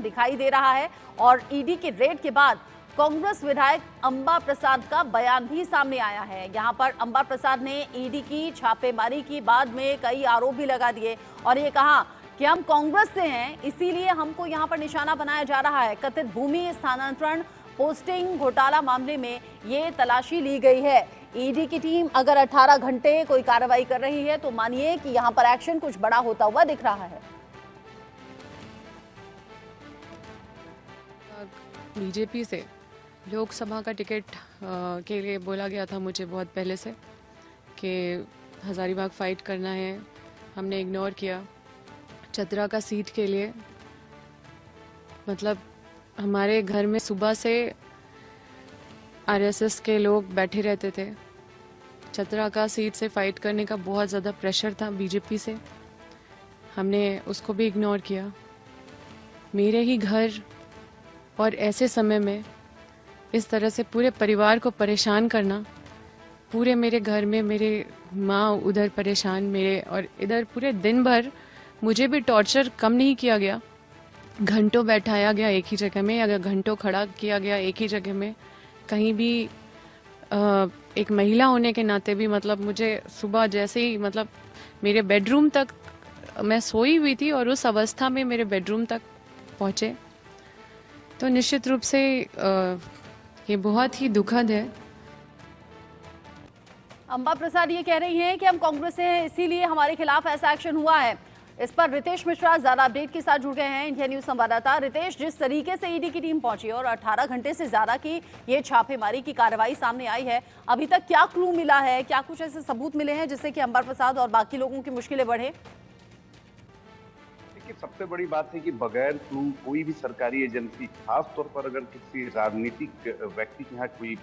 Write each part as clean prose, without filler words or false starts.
दिखाई दे रहा है। और ईडी के रेड के बाद कांग्रेस विधायक अंबा प्रसाद का बयान भी सामने आया है। यहां पर अंबा प्रसाद ने ईडी की छापेमारी की बाद में कई आरोप भी लगा दिए और ये कहा कि हम कांग्रेस से हैं, इसीलिए हमको यहां पर निशाना बनाया जा रहा है। कथित भूमि स्थानांतरण पोस्टिंग घोटाला मामले में ये तलाशी ली गई है। ईडी की टीम अगर 18 घंटे कोई कार्रवाई कर रही है तो मानिए कि यहां पर एक्शन कुछ बड़ा होता हुआ दिख रहा है। बीजेपी से लोकसभा का टिकट के लिए बोला गया था मुझे बहुत पहले से कि हजारीबाग फाइट करना है, हमने इग्नोर किया। चतरा का सीट के लिए मतलब हमारे घर में सुबह से आरएसएस के लोग बैठे रहते थे। चतरा का सीट से फाइट करने का बहुत ज़्यादा प्रेशर था बीजेपी से, हमने उसको भी इग्नोर किया। मेरे ही घर और ऐसे समय में इस तरह से पूरे परिवार को परेशान करना, पूरे मेरे घर में मेरे माँ उधर परेशान, मेरे और इधर पूरे दिन भर मुझे भी टॉर्चर कम नहीं किया गया। घंटों बैठाया गया एक ही जगह में, अगर घंटों खड़ा किया गया एक ही जगह में। कहीं भी एक महिला होने के नाते भी मतलब मुझे सुबह जैसे ही मतलब मेरे बेडरूम तक, मैं सोई हुई थी और उस अवस्था में मेरे बेडरूम तक पहुँचे, तो निश्चित रूप से ये बहुत ही दुखद है। अंबा प्रसाद ये कह रही हैं कि हम कांग्रेस से हैं, इसीलिए हमारे खिलाफ ऐसा एक्शन हुआ है। इस पर रितेश मिश्रा ज्यादा अपडेट के साथ जुड़ गए हैं, इंडिया न्यूज संवाददाता। रितेश, जिस तरीके से ईडी की टीम पहुंची और 18 घंटे से ज्यादा की ये छापेमारी की कार्रवाई सामने आई है, अभी तक क्या क्लू मिला है, क्या कुछ ऐसे सबूत मिले हैं जिससे कि अंबा प्रसाद और बाकी लोगों की मुश्किलें बढ़े? सबसे बड़ी बात है कि बगैर क्लू कोई भी सरकारी एजेंसी, खास तौर पर अगर किसी राजनीतिक व्यक्ति के यहाँ कोई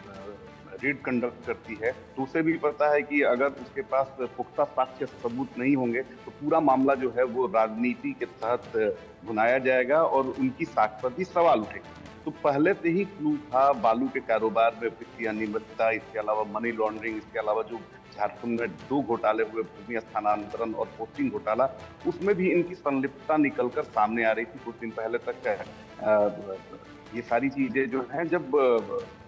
रेड कंडक्ट करती है, तो उसे भी पता है कि अगर उसके पास पुख्ता साक्ष्य सबूत नहीं होंगे तो पूरा मामला जो है वो राजनीति के तहत भुनाया जाएगा और उनकी साख पर भी सवाल उठेगा। तो पहले से ही क्लू था बालू के कारोबार में वित्तीय अनियमितता, इसके अलावा मनी लॉन्ड्रिंग, इसके अलावा जो झारखंड में 2 घोटाले हुए, भूमि स्थानांतरण और पोस्टिंग घोटाला, उसमें भी इनकी संलिप्तता निकलकर सामने आ रही थी। कुछ दिन पहले तक ये सारी चीजें जो हैं, जब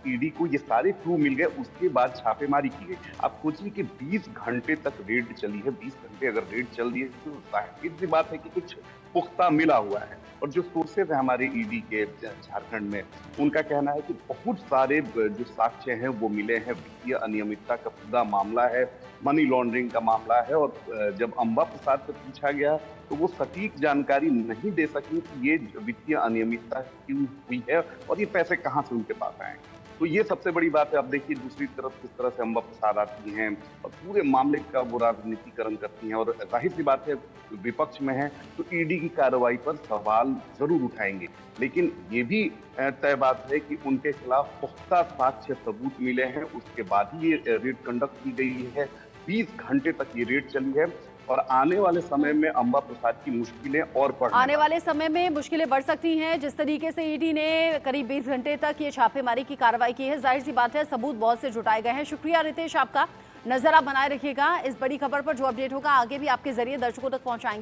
ईडी को ये सारे क्लू मिल गए उसके बाद छापेमारी की गई। आप सोचिए कि 20 घंटे तक रेड चली है। 20 घंटे अगर रेड चल रही है तो जाहिर सी बात है कि कुछ पुख्ता मिला हुआ है। और जो सोर्सेज है हमारे ईडी के झारखंड में, उनका कहना है कि बहुत सारे जो साक्ष्य हैं वो मिले हैं। वित्तीय अनियमितता का पूरा मामला है, मनी लॉन्ड्रिंग का मामला है। और जब अंबा प्रसाद से पूछा गया तो वो सटीक जानकारी नहीं दे सकी कि ये वित्तीय अनियमितता क्यों हुई है और ये पैसे कहाँ से उनके पास आए। तो ये सबसे बड़ी बात है। अब देखिए दूसरी तरफ किस तरह से अंबा प्रसाद आती हैं और पूरे मामले का वो राजनीतिकरण करती हैं। और जाहिर सी बात है विपक्ष में है तो ईडी की कार्रवाई पर सवाल जरूर उठाएंगे, लेकिन ये भी तय बात है कि उनके खिलाफ पुख्ता साक्ष्य सबूत मिले हैं, उसके बाद ही ये रेड कंडक्ट की गई है। 20 घंटे तक ये रेड चली है और आने वाले समय में अंबा प्रसाद की मुश्किलें और आने वाले समय में मुश्किलें बढ़ सकती हैं। जिस तरीके से ईडी ने करीब 20 घंटे तक ये छापेमारी की कार्रवाई की है, जाहिर सी बात है सबूत बहुत से जुटाए गए हैं। शुक्रिया रितेश, आपका नजर आप बनाए रखिएगा। इस बड़ी खबर पर जो अपडेट होगा आगे भी आपके जरिए दर्शकों तक पहुंचाएंगे।